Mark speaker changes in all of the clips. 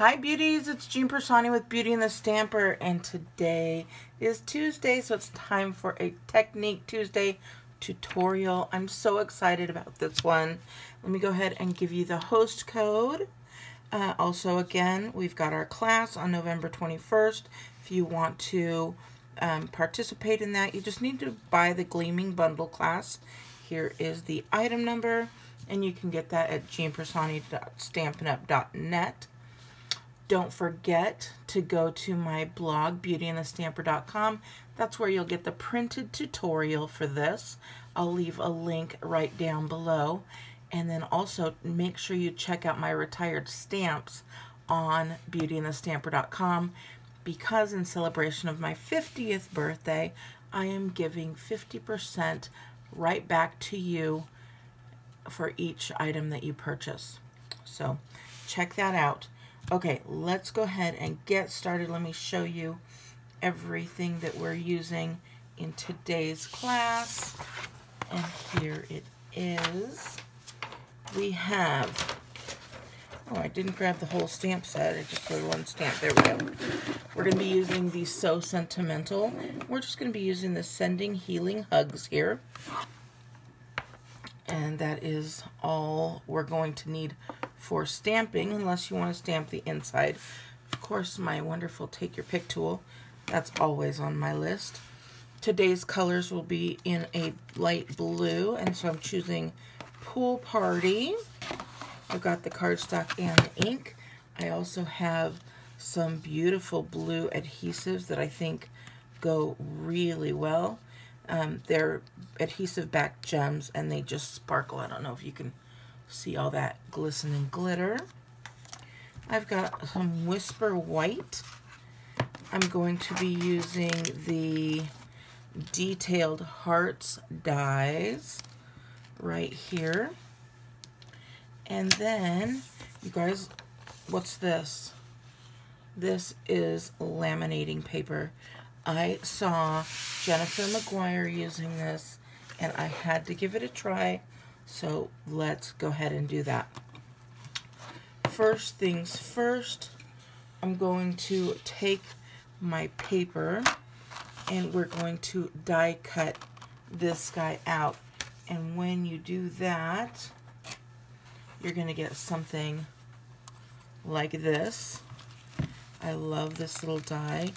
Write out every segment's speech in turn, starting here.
Speaker 1: Hi beauties, it's Jean Piersanti with Beauty and the Stamper, and today is Tuesday, so it's time for a Technique Tuesday tutorial. I'm so excited about this one. Let me go ahead and give you the host code. Also, again, we've got our class on November 21st. If you want to participate in that, you just need to buy the Gleaming Bundle class. Here is the item number, and you can get that at jeanpiersanti.stampinup.net. Don't forget to go to my blog, beautyandthestamper.com. That's where you'll get the printed tutorial for this. I'll leave a link right down below. And then also make sure you check out my retired stamps on beautyandthestamper.com, because in celebration of my 50th birthday, I am giving 50% right back to you for each item that you purchase. So check that out. Okay, let's go ahead and get started. Let me show you everything that we're using in today's class. And here it is. We have, oh, I didn't grab the whole stamp set. I just put one stamp. There we go. We're going to be using the So Sentimental. We're just going to be using the Sending Healing Hugs here. And that is all we're going to need for stamping, unless you want to stamp the inside. Of course, my wonderful Take Your Pick tool. That's always on my list. Today's colors will be in a light blue, and so I'm choosing Pool Party. I've got the cardstock and the ink. I also have some beautiful blue adhesives that I think go really well. They're adhesive back gems, and they just sparkle. I don't know if you can see all that glistening glitter. I've got some Whisper White. I'm going to be using the Detailed Hearts dies right here. And then, you guys, what's this? This is laminating paper. I saw Jennifer McGuire using this, and I had to give it a try. So let's go ahead and do that. First things first, I'm going to take my paper and we're going to die cut this guy out. And when you do that, you're going to get something like this. I love this little die.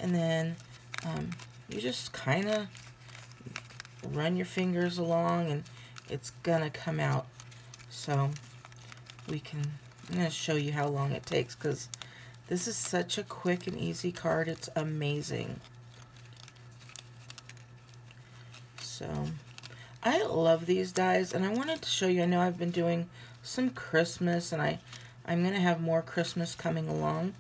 Speaker 1: And then you just kind of run your fingers along and it's gonna come out. So I'm gonna show you how long it takes, because this is such a quick and easy card. It's amazing. So I love these dies, and I wanted to show you. I know I've been doing some Christmas, and I'm gonna have more Christmas coming along,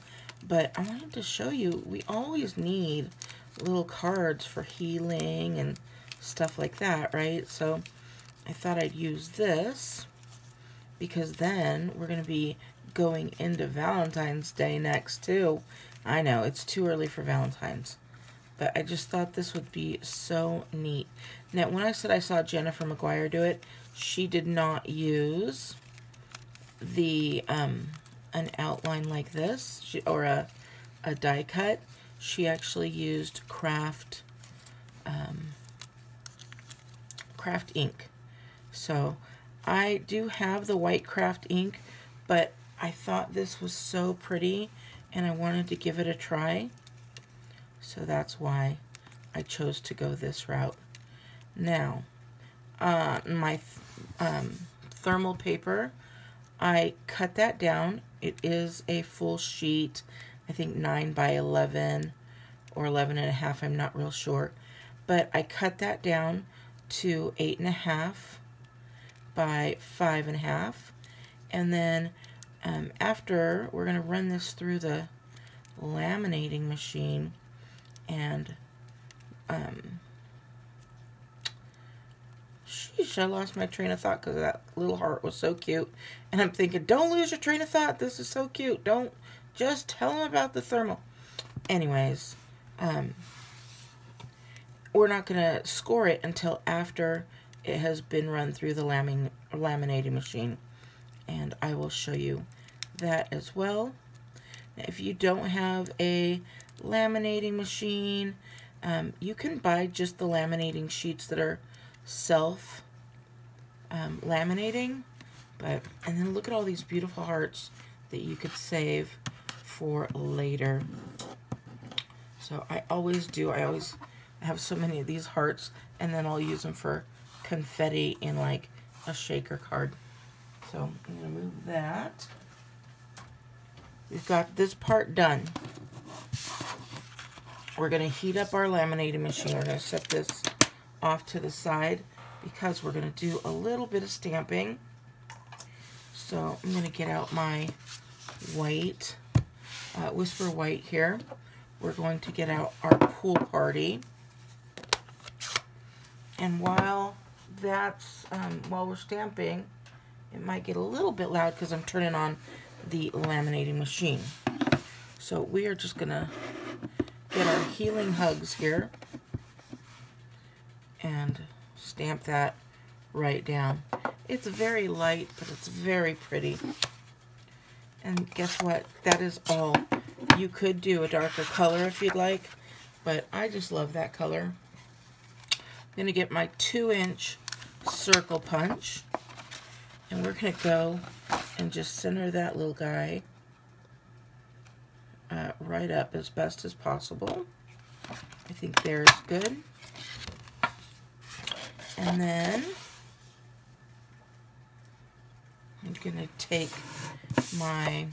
Speaker 1: but I wanted to show you we always need little cards for healing and stuff like that, right? So I thought I'd use this, because then we're going to be going into Valentine's Day next too. I know it's too early for Valentine's, but I just thought this would be so neat. Now, when I said I saw Jennifer McGuire do it, she did not use the an outline like this, or a die cut. She actually used craft ink. So I do have the white craft ink, but I thought this was so pretty and I wanted to give it a try. So that's why I chose to go this route. Now, my thermal paper, I cut that down. It is a full sheet, I think 9 by 11 or 11.5, I'm not real sure. But I cut that down to 8.5 by 5.5, and then after, we're going to run this through the laminating machine, and sheesh, I lost my train of thought because that little heart was so cute, and I'm thinking, don't lose your train of thought, this is so cute, don't, just tell them about the thermal. Anyways, we're not going to score it until after it has been run through the laminating machine, and I will show you that as well. If you don't have a laminating machine, you can buy just the laminating sheets that are self laminating. And then look at all these beautiful hearts that you could save for later. So I always do. I have so many of these hearts, and then I'll use them for confetti in like a shaker card. So I'm going to move that. We've got this part done. We're going to heat up our laminating machine. We're going to set this off to the side because we're going to do a little bit of stamping. So I'm going to get out my white, Whisper White here. We're going to get out our Pool Party. And while we're stamping, it might get a little bit loud because I'm turning on the laminating machine. So we are just going to get our Healing Hugs here and stamp that right down. It's very light, but it's very pretty. And guess what? That is all. You could do a darker color if you'd like, but I just love that color. I'm going to get my 2-inch circle punch, and we're going to go and just center that little guy right up as best as possible. I think there's good. And then I'm going to take my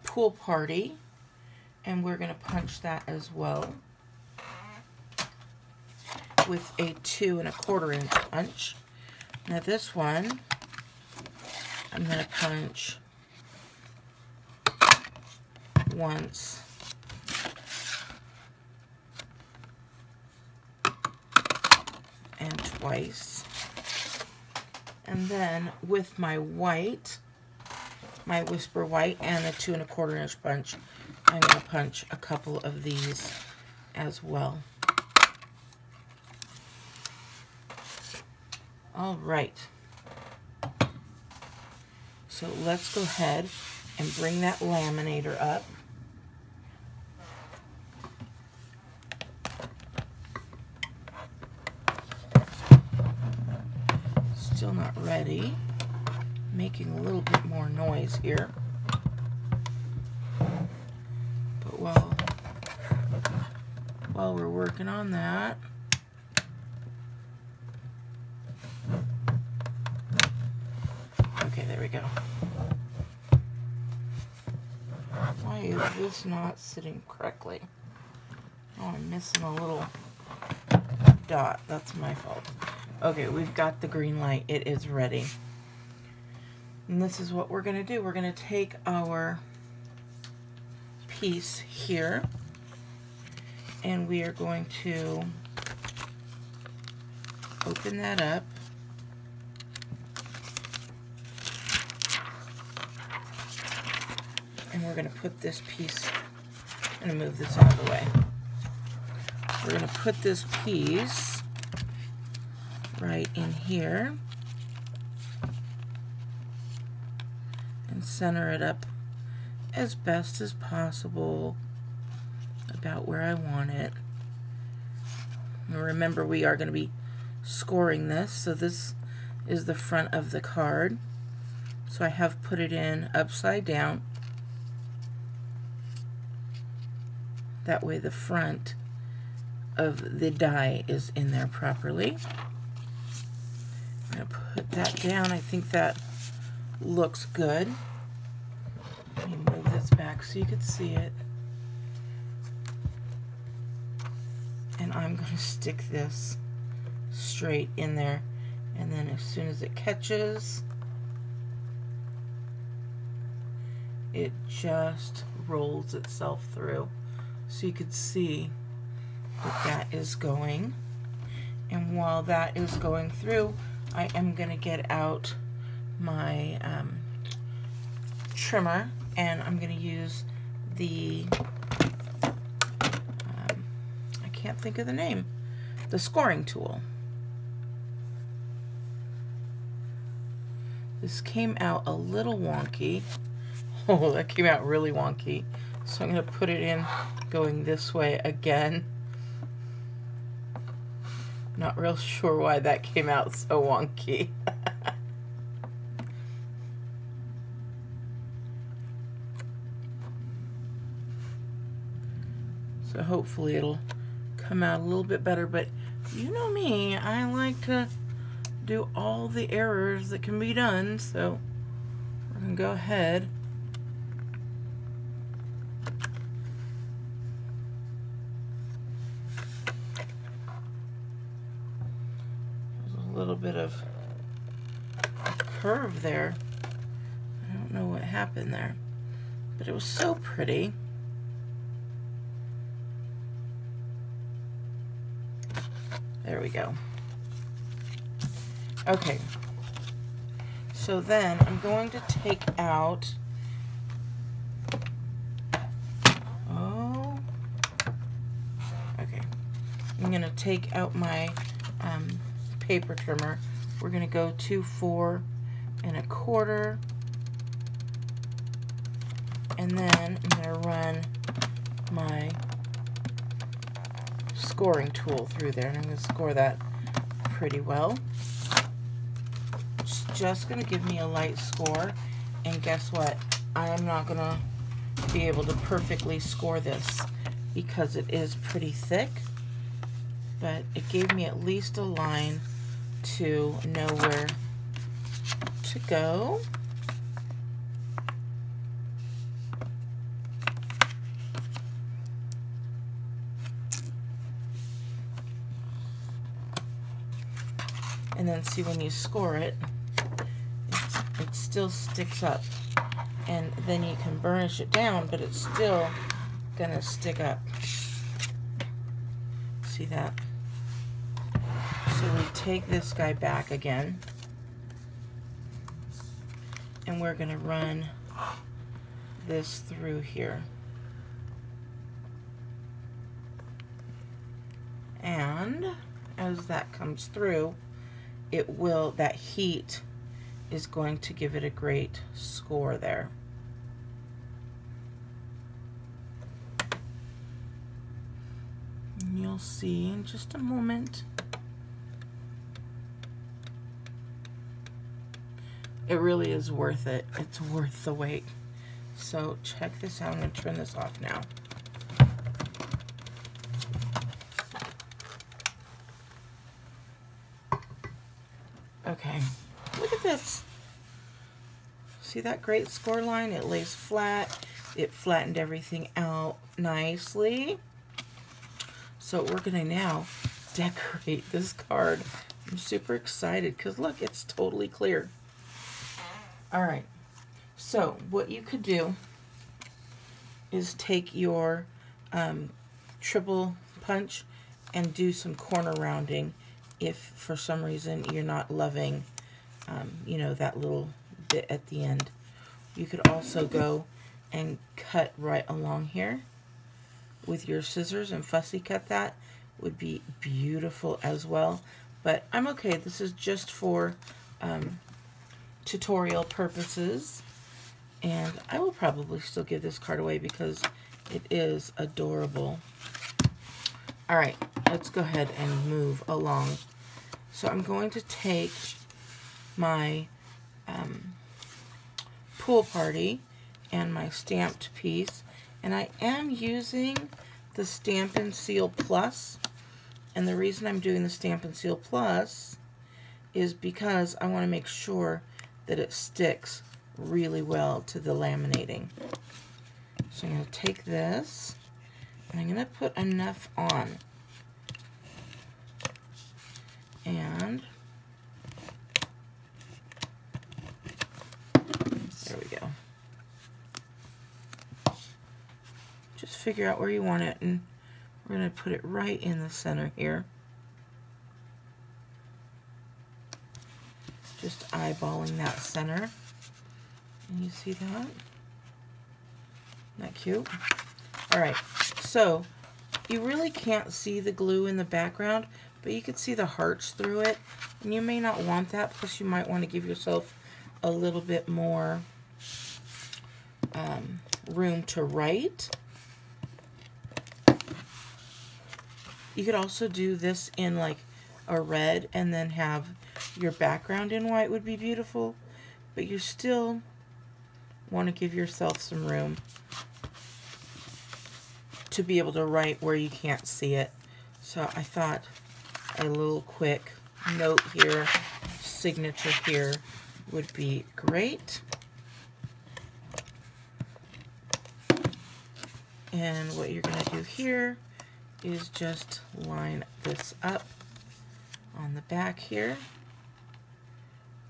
Speaker 1: Pool Party, and we're going to punch that as well with a 2 1/4 inch punch. Now this one, I'm going to punch once and twice. And then with my white, my Whisper White and a 2 1/4 inch punch, I'm going to punch a couple of these as well. All right. So let's go ahead and bring that laminator up. Still not ready. Making a little bit more noise here. But while we're working on that, okay, there we go. Why is this not sitting correctly? Oh, I'm missing a little dot. That's my fault. Okay, we've got the green light. It is ready. And this is what we're going to do. We're going to take our piece here, and we are going to open that up. And we're going to put this piece, I'm going to move this out of the way. We're going to put this piece right in here and center it up as best as possible about where I want it. And remember, we are going to be scoring this, so this is the front of the card. So I have put it in upside down. That way the front of the die is in there properly. I'm going to put that down. I think that looks good. Let me move this back so you can see it. And I'm going to stick this straight in there. And then as soon as it catches, it just rolls itself through. So you could see that that is going. And while that is going through, I am going to get out my trimmer, and I'm going to use the, I can't think of the name, the scoring tool. This came out a little wonky. Oh, that came out really wonky. So I'm going to put it in going this way again. Not real sure why that came out so wonky. So hopefully it'll come out a little bit better, but you know me, I like to do all the errors that can be done, so we're going to go ahead. There's a little bit of a curve there. I don't know what happened there, but it was so pretty. There we go. Okay, so then I'm going to take out, okay, I'm going to take out my paper trimmer. We're going to go to 4 1/4, and then I'm going to run my scoring tool through there, and I'm going to score that pretty well. It's just going to give me a light score, and guess what? I am not going to be able to perfectly score this because it is pretty thick, but it gave me at least a line to know where to go. And then see, when you score it, it still sticks up. And then you can burnish it down, but it's still gonna stick up. See that? So we take this guy back again, and we're gonna run this through here. And as that comes through, it will, that heat is going to give it a great score there. And you'll see in just a moment. It really is worth it. It's worth the wait. So check this out. I'm going to turn this off now. Okay, look at this. See that great score line? It lays flat. It flattened everything out nicely. So we're going to now decorate this card. I'm super excited because look, it's totally clear. All right, so what you could do is take your triple punch and do some corner rounding if for some reason you're not loving, you know, that little bit at the end. You could also go and cut right along here with your scissors and fussy cut. That would be beautiful as well, but I'm okay. This is just for tutorial purposes, and I will probably still give this card away because it is adorable. All right, let's go ahead and move along. So I'm going to take my pool party and my stamped piece, and I am using the Stamp and Seal Plus, and the reason I'm doing the Stamp and Seal Plus is because I want to make sure that it sticks really well to the laminating. So I'm going to take this and I'm going to put enough on, and there we go. Just figure out where you want it, and we're going to put it right in the center here. Just eyeballing that center. And you see that? Isn't that cute? Alright, so you really can't see the glue in the background, but you can see the hearts through it. And you may not want that, plus you might want to give yourself a little bit more room to write. You could also do this in like a red and then have your background in white would be beautiful, but you still want to give yourself some room to be able to write where you can't see it. So I thought a little quick note here, signature here would be great. And what you're going to do here is just line this up on the back here,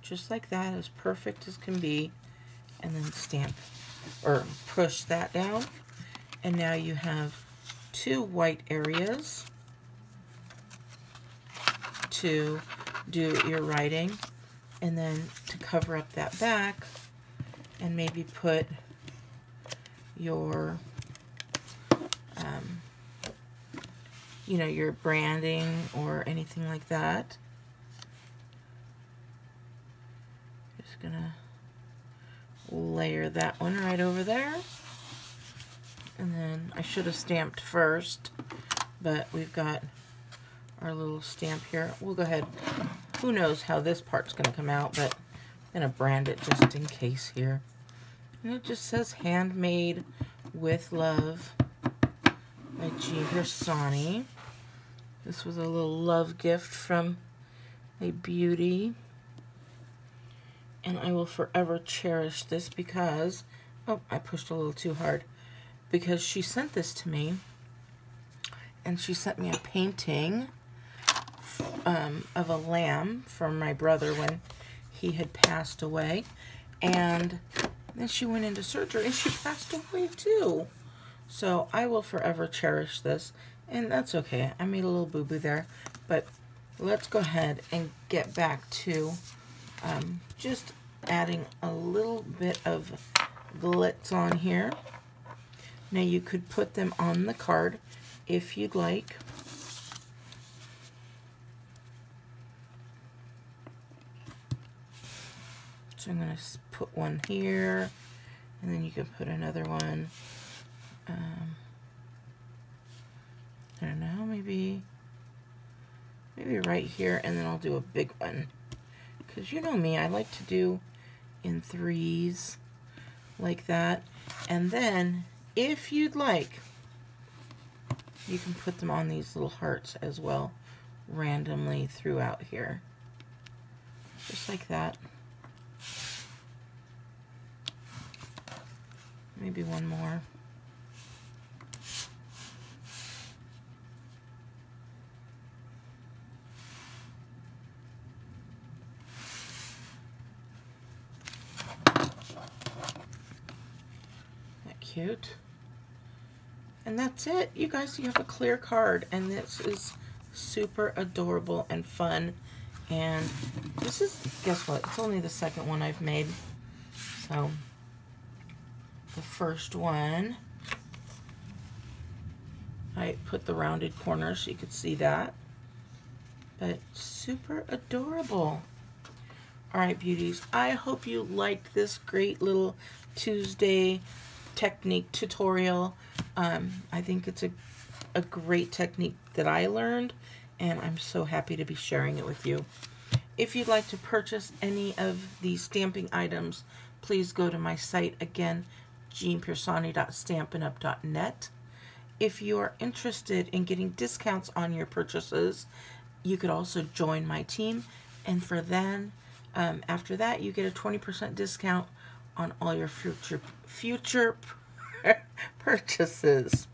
Speaker 1: just like that, as perfect as can be, and then stamp or push that down. And now you have two white areas to do your writing, and then to cover up that back and maybe put your you know, your branding or anything like that. Just gonna layer that one right over there. And then I should have stamped first, but we've got our little stamp here. We'll go ahead. Who knows how this part's gonna come out, but I'm gonna brand it just in case here. And it just says handmade with love by Jean Piersanti. This was a little love gift from a beauty, and I will forever cherish this because, oh, I pushed a little too hard, because she sent this to me, and she sent me a painting of a lamb from my brother when he had passed away, and then she went into surgery and she passed away too. So I will forever cherish this. And that's okay. I made a little boo-boo there. But let's go ahead and get back to just adding a little bit of glitz on here. Now you could put them on the card if you'd like. So I'm going to put one here, and then you can put another one. I don't know, maybe right here, and then I'll do a big one. Because you know me, I like to do in threes like that. And then, if you'd like, you can put them on these little hearts as well, randomly throughout here. Just like that. Maybe one more. Cute. And that's it. You guys, you have a clear card, and this is super adorable and fun. And this is, guess what? It's only the second one I've made. So the first one, I put the rounded corners so you could see that. But super adorable. All right, beauties. I hope you liked this great little Tuesday technique tutorial. I think it's a great technique that I learned, and I'm so happy to be sharing it with you. If you'd like to purchase any of these stamping items, please go to my site again, jeanpiersanti.stampinup.net. If you are interested in getting discounts on your purchases, you could also join my team, and for then after that you get a 20% discount on all your future purchases.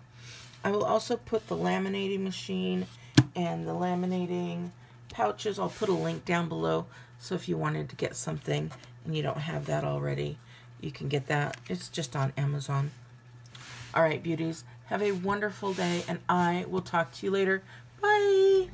Speaker 1: I will also put the laminating machine and the laminating pouches. I'll put a link down below, so if you wanted to get something and you don't have that already, you can get that. It's just on Amazon. All right, beauties, have a wonderful day, and I will talk to you later. Bye.